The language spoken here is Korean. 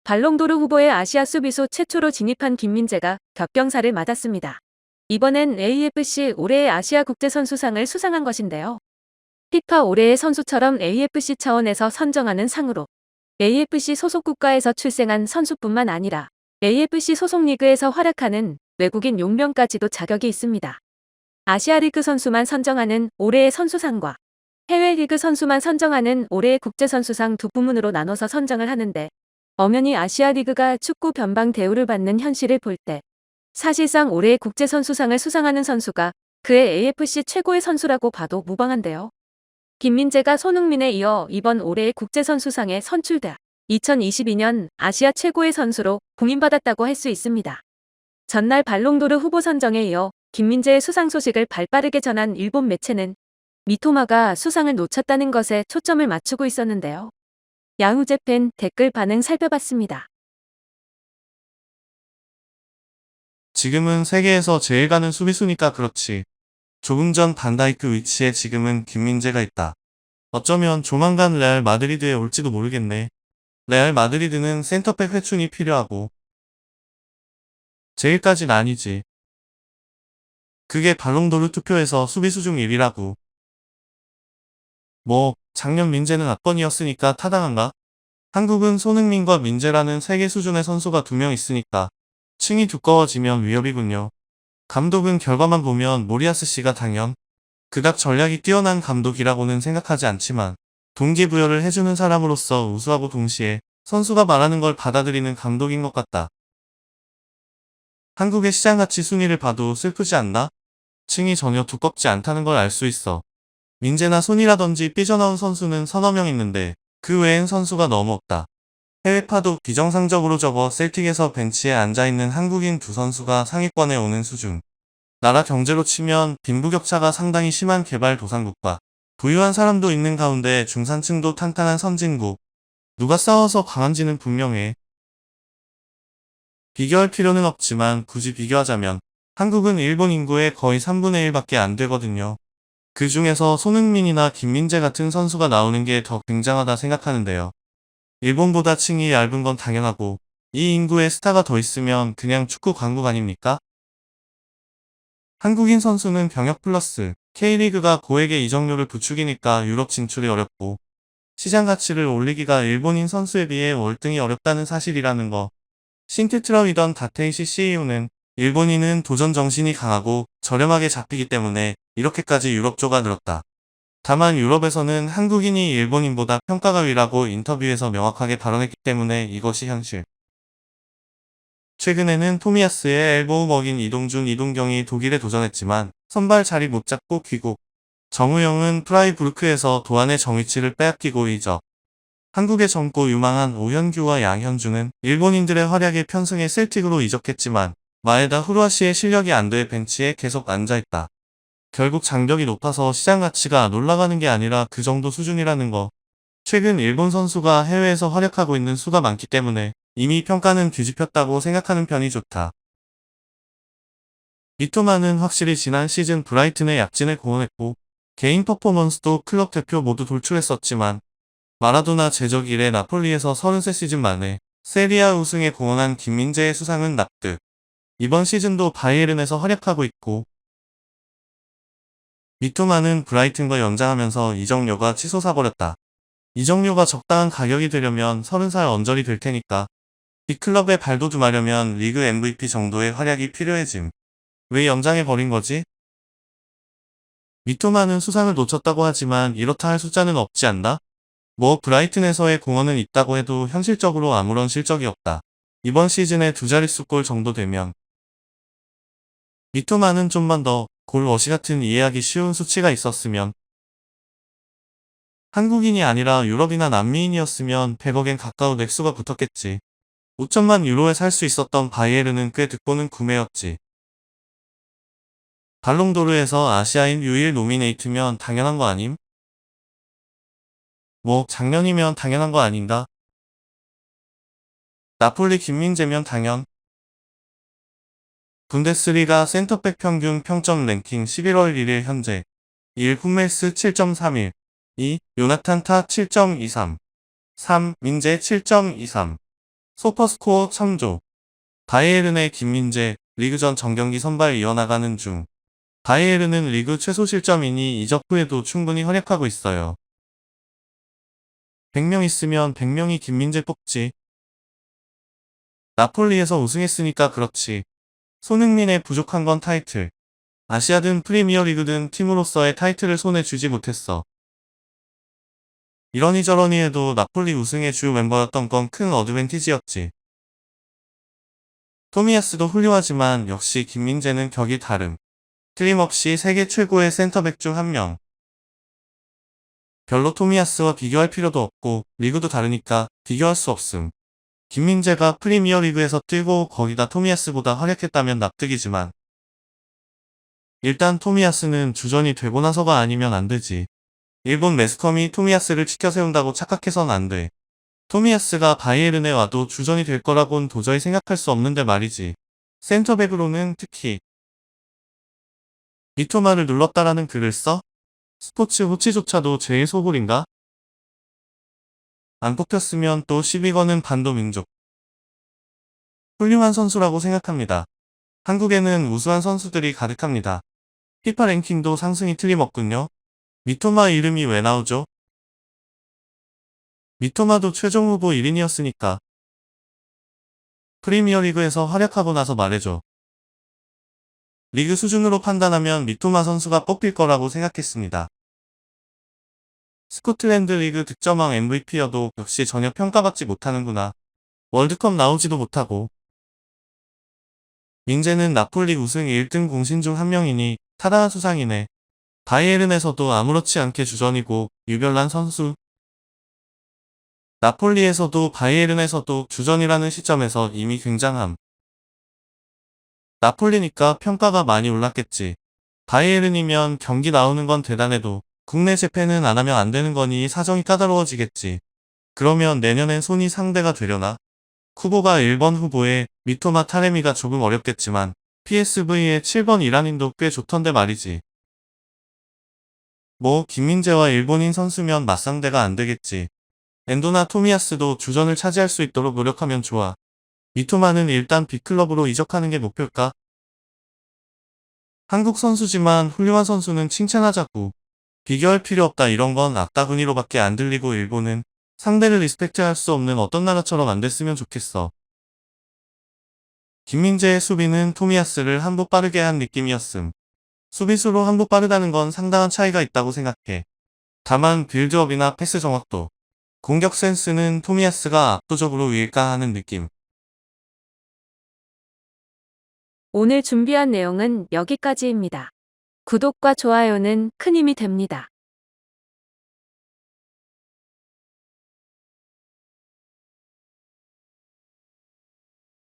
발롱도르 후보에 아시아 수비수 최초로 진입한 김민재가 격경사를 맞았습니다. 이번엔 AFC 올해의 아시아 국제선수상을 수상한 것인데요. 피파 올해의 선수처럼 AFC 차원에서 선정하는 상으로 AFC 소속 국가에서 출생한 선수뿐만 아니라 AFC 소속 리그에서 활약하는 외국인 용병까지도 자격이 있습니다. 아시아 리그 선수만 선정하는 올해의 선수상과 해외 리그 선수만 선정하는 올해의 국제선수상 두 부문으로 나눠서 선정을 하는데, 엄연히 아시아 리그가 축구 변방 대우를 받는 현실을 볼 때 사실상 올해의 국제선수상을 수상하는 선수가 그의 AFC 최고의 선수라고 봐도 무방한데요. 김민재가 손흥민에 이어 이번 올해의 국제선수상에 선출돼 2022년 아시아 최고의 선수로 공인받았다고 할 수 있습니다. 전날 발롱도르 후보 선정에 이어 김민재의 수상 소식을 발빠르게 전한 일본 매체는 미토마가 수상을 놓쳤다는 것에 초점을 맞추고 있었는데요. 야후재팬 댓글 반응 살펴봤습니다. 지금은 세계에서 제일 가는 수비수니까 그렇지. 조금 전 반다이크 위치에 지금은 김민재가 있다. 어쩌면 조만간 레알 마드리드에 올지도 모르겠네. 레알 마드리드는 센터백 회춘이 필요하고. 제일까진 아니지. 그게 발롱도르 투표에서 수비수 중 1위라고. 뭐 작년 민재는 압권이었으니까 타당한가? 한국은 손흥민과 민재라는 세계 수준의 선수가 2명 있으니까 층이 두꺼워지면 위협이군요. 감독은 결과만 보면 모리아스 씨가 당연 그닥 전략이 뛰어난 감독이라고는 생각하지 않지만 동기부여를 해주는 사람으로서 우수하고 동시에 선수가 말하는 걸 받아들이는 감독인 것 같다. 한국의 시장가치 순위를 봐도 슬프지 않나? 층이 전혀 두껍지 않다는 걸 알 수 있어. 민재나 손이라든지 삐져나온 선수는 서너 명 있는데 그 외엔 선수가 너무 없다. 해외파도 비정상적으로 적어 셀틱에서 벤치에 앉아있는 한국인 2선수가 상위권에 오는 수준. 나라 경제로 치면 빈부격차가 상당히 심한 개발도상국과 부유한 사람도 있는 가운데 중산층도 탄탄한 선진국. 누가 싸워서 강한지는 분명해. 비교할 필요는 없지만 굳이 비교하자면 한국은 일본 인구의 거의 3분의 1밖에 안 되거든요. 그 중에서 손흥민이나 김민재 같은 선수가 나오는 게 더 굉장하다 생각하는데요. 일본보다 층이 얇은 건 당연하고 이 인구에 스타가 더 있으면 그냥 축구 강국 아닙니까? 한국인 선수는 병역 플러스 K리그가 고액의 이적료를 부추기니까 유럽 진출이 어렵고 시장 가치를 올리기가 일본인 선수에 비해 월등히 어렵다는 사실이라는 거. 신트트라이던 다테이시 CEO는 일본인은 도전 정신이 강하고 저렴하게 잡히기 때문에 이렇게까지 유럽조가 늘었다. 다만 유럽에서는 한국인이 일본인보다 평가가 위라고 인터뷰에서 명확하게 발언했기 때문에 이것이 현실. 최근에는 토미야스의 엘보우 먹인 이동준, 이동경이 독일에 도전했지만 선발 자리 못 잡고 귀국. 정우영은 프라이부르크에서 도안의 정위치를 빼앗기고 이적. 한국에 젊고 유망한 오현규와 양현주는 일본인들의 활약에 편승해 셀틱으로 이적했지만 마에다 후루아시의 실력이 안 돼 벤치에 계속 앉아있다. 결국 장벽이 높아서 시장 가치가 안 올라가는 게 아니라 그 정도 수준이라는 거. 최근 일본 선수가 해외에서 활약하고 있는 수가 많기 때문에 이미 평가는 뒤집혔다고 생각하는 편이 좋다. 미토마는 확실히 지난 시즌 브라이튼의 약진을 공헌했고 개인 퍼포먼스도 클럽 대표 모두 돌출했었지만 마라도나 제적 이래 나폴리에서 33 시즌 만에 세리아 우승에 공헌한 김민재의 수상은 납득. 이번 시즌도 바이에른에서 활약하고 있고 미토마는 브라이튼과 연장하면서 이적료가 치솟아버렸다. 이적료가 적당한 가격이 되려면 30살 언저리 될 테니까 빅클럽에 발돋움하려면 리그 MVP 정도의 활약이 필요해짐. 왜 연장해버린 거지? 미토마는 수상을 놓쳤다고 하지만 이렇다 할 숫자는 없지 않나? 뭐 브라이튼에서의 공헌은 있다고 해도 현실적으로 아무런 실적이 없다. 이번 시즌에 2자릿수 골 정도 되면 미토마는 좀만 더 골워시 같은 이해하기 쉬운 수치가 있었으면 한국인이 아니라 유럽이나 남미인이었으면 100억엔 가까운 액수가 붙었겠지. 5천만 유로에 살 수 있었던 바이에른은 꽤 득보는 구매였지. 발롱도르에서 아시아인 유일 노미네이트면 당연한 거 아님? 뭐 작년이면 당연한 거 아닌가? 나폴리 김민재면 당연. 분데스리가 센터백 평균 평점 랭킹 11월 1일 현재 1. 훈멜스 7.31 2. 요나탄 타 7.23 3. 민재 7.23 소퍼스코어 3조. 바이에른의 김민재, 리그전 정경기 선발 이어나가는 중. 바이에른은 리그 최소 실점이니 이적 후에도 충분히 활약하고 있어요. 100명 있으면 100명이 김민재 뽑지. 나폴리에서 우승했으니까 그렇지. 손흥민의 부족한 건 타이틀. 아시아든 프리미어리그든 팀으로서의 타이틀을 손에 쥐지 못했어. 이러니 저러니 해도 나폴리 우승의 주 멤버였던 건 큰 어드밴티지였지. 토미야스도 훌륭하지만 역시 김민재는 격이 다름. 틀림없이 세계 최고의 센터백 중 한 명. 별로 토미야스와 비교할 필요도 없고 리그도 다르니까 비교할 수 없음. 김민재가 프리미어리그에서 뛰고 거기다 토미야스보다 활약했다면 납득이지만 일단 토미야스는 주전이 되고 나서가 아니면 안 되지. 일본 매스컴이 토미야스를 치켜세운다고 착각해선 안 돼. 토미야스가 바이에른에 와도 주전이 될 거라곤 도저히 생각할 수 없는데 말이지. 센터백으로는 특히 미토마를 눌렀다라는 글을 써? 스포츠 호치조차도 제일 소굴인가? 안 뽑혔으면 또 시비 거는 반도민족. 훌륭한 선수라고 생각합니다. 한국에는 우수한 선수들이 가득합니다. 피파 랭킹도 상승이 틀림없군요. 미토마 이름이 왜 나오죠? 미토마도 최종 후보 1인이었으니까. 프리미어리그에서 활약하고 나서 말해줘. 리그 수준으로 판단하면 미토마 선수가 뽑힐 거라고 생각했습니다. 스코틀랜드 리그 득점왕 MVP여도 역시 전혀 평가받지 못하는구나. 월드컵 나오지도 못하고. 민재는 나폴리 우승 1등 공신 중 한 명이니 타다한 수상이네. 바이에른에서도 아무렇지 않게 주전이고 유별난 선수. 나폴리에서도 바이에른에서도 주전이라는 시점에서 이미 굉장함. 나폴리니까 평가가 많이 올랐겠지. 바이에른이면 경기 나오는 건 대단해도 국내 재팬은 안 하면 안 되는 거니 사정이 까다로워지겠지. 그러면 내년엔 손이 상대가 되려나? 후보가 1번 후보에 미토마 타레미가 조금 어렵겠지만 PSV의 7번 이란인도 꽤 좋던데 말이지. 뭐 김민재와 일본인 선수면 맞상대가 안 되겠지. 엔도나 토미야스도 주전을 차지할 수 있도록 노력하면 좋아. 미토마는 일단 빅클럽으로 이적하는 게 목표일까? 한국 선수지만 훌륭한 선수는 칭찬하자고. 비교할 필요 없다 이런 건 악다구니로밖에 안 들리고 일본은 상대를 리스펙트할 수 없는 어떤 나라처럼 안 됐으면 좋겠어. 김민재의 수비는 토미야스를 한 步 빠르게 한 느낌이었음. 수비수로 한 步 빠르다는 건 상당한 차이가 있다고 생각해. 다만 빌드업이나 패스 정확도, 공격 센스는 토미야스가 압도적으로 위일까 하는 느낌. 오늘 준비한 내용은 여기까지입니다. 구독과 좋아요는 큰 힘이 됩니다.